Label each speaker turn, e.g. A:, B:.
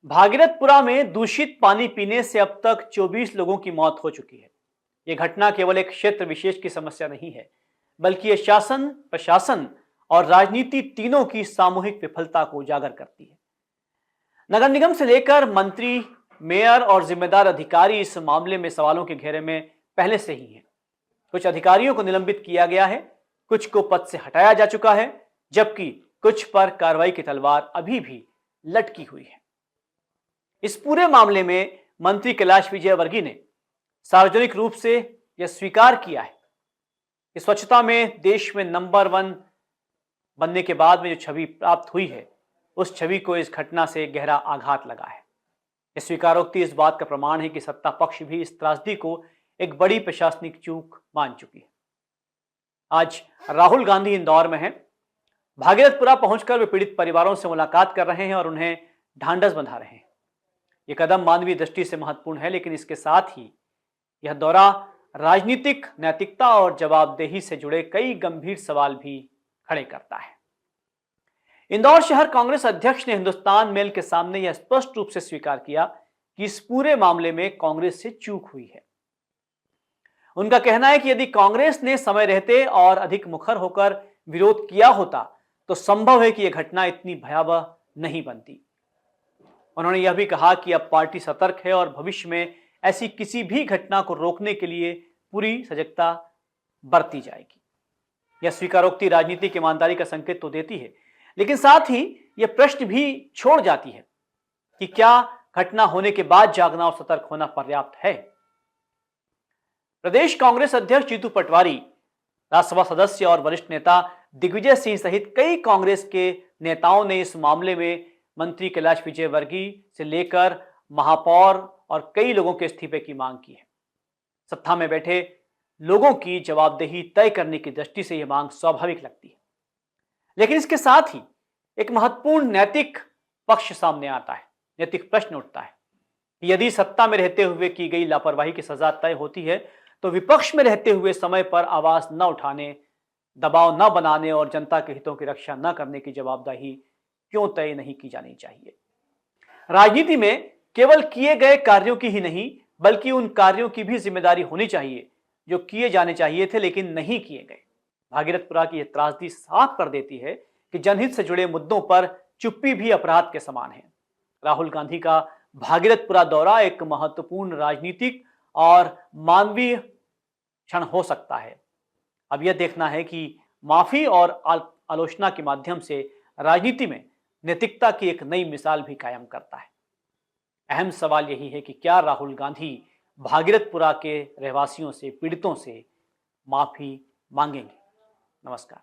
A: भागीरथपुरा में दूषित पानी पीने से अब तक 24 लोगों की मौत हो चुकी है। यह घटना केवल एक क्षेत्र विशेष की समस्या नहीं है, बल्कि यह शासन, प्रशासन और राजनीति तीनों की सामूहिक विफलता को उजागर करती है। नगर निगम से लेकर मंत्री, मेयर और जिम्मेदार अधिकारी इस मामले में सवालों के घेरे में पहले से ही हैं। कुछ अधिकारियों को निलंबित किया गया है, कुछ को पद से हटाया जा चुका है, जबकि कुछ पर कार्रवाई की तलवार अभी भी लटकी हुई है। इस पूरे मामले में मंत्री कैलाश विजयवर्गीय ने सार्वजनिक रूप से यह स्वीकार किया है कि स्वच्छता में देश में नंबर 1 बनने के बाद में जो छवि प्राप्त हुई है, उस छवि को इस घटना से गहरा आघात लगा है। इस स्वीकारोक्ति इस बात का प्रमाण है कि सत्ता पक्ष भी इस त्रासदी को एक बड़ी प्रशासनिक चूक मान चुकी है। आज राहुल गांधी इंदौर में हैं। भागीरथपुरा पहुंचकर वे पीड़ित परिवारों से मुलाकात कर रहे हैं और उन्हें ढांढस बंधा रहे हैं। यह कदम मानवीय दृष्टि से महत्वपूर्ण है, लेकिन इसके साथ ही यह दौरा राजनीतिक नैतिकता और जवाबदेही से जुड़े कई गंभीर सवाल भी खड़े करता है। इंदौर शहर कांग्रेस अध्यक्ष ने हिंदुस्तान मेल के सामने यह स्पष्ट रूप से स्वीकार किया कि इस पूरे मामले में कांग्रेस से चूक हुई है। उनका कहना है कि यदि कांग्रेस ने समय रहते और अधिक मुखर होकर विरोध किया होता तो संभव है कि यह घटना इतनी भयावह नहीं बनती। उन्होंने यह भी कहा कि अब पार्टी सतर्क है और भविष्य में ऐसी किसी भी घटना को रोकने के लिए पूरी सजगता बरती जाएगी। यह स्वीकारोक्ति राजनीति की ईमानदारी का संकेत तो देती है, लेकिन साथ ही यह प्रश्न भी छोड़ जाती है कि क्या घटना होने के बाद जागना और सतर्क होना पर्याप्त है। प्रदेश कांग्रेस अध्यक्ष जीतू पटवारी, राज्यसभा सदस्य और वरिष्ठ नेता दिग्विजय सिंह सहित कई कांग्रेस के नेताओं ने इस मामले में मंत्री कैलाश विजयवर्गीय से लेकर महापौर और कई लोगों के इस्तीफे की मांग की है। सत्ता में बैठे लोगों की जवाबदेही तय करने की दृष्टि से यह मांग स्वाभाविक लगती है, लेकिन इसके साथ ही एक महत्वपूर्ण नैतिक पक्ष सामने आता है। नैतिक प्रश्न उठता है कि यदि सत्ता में रहते हुए की गई लापरवाही की सजा तय होती है तो विपक्ष में रहते हुए समय पर आवाज न उठाने, दबाव न बनाने और जनता के हितों की रक्षा न करने की जवाबदेही क्यों तय नहीं की जानी चाहिए। राजनीति में केवल किए गए कार्यों की ही नहीं, बल्कि उन कार्यों की भी जिम्मेदारी होनी चाहिए जो किए जाने चाहिए थे लेकिन नहीं किए गए। भागीरथपुरा की यह त्रासदी साफ कर देती है कि जनहित से जुड़े मुद्दों पर चुप्पी भी अपराध के समान है। राहुल गांधी का भागीरथपुरा दौरा एक महत्वपूर्ण राजनीतिक और मानवीय क्षण हो सकता है। अब यह देखना है कि माफी और आलोचना के माध्यम से राजनीति में नैतिकता की एक नई मिसाल भी कायम करता है। अहम सवाल यही है कि क्या राहुल गांधी भागीरथपुरा के रहवासियों से, पीड़ितों से माफी मांगेंगे। नमस्कार।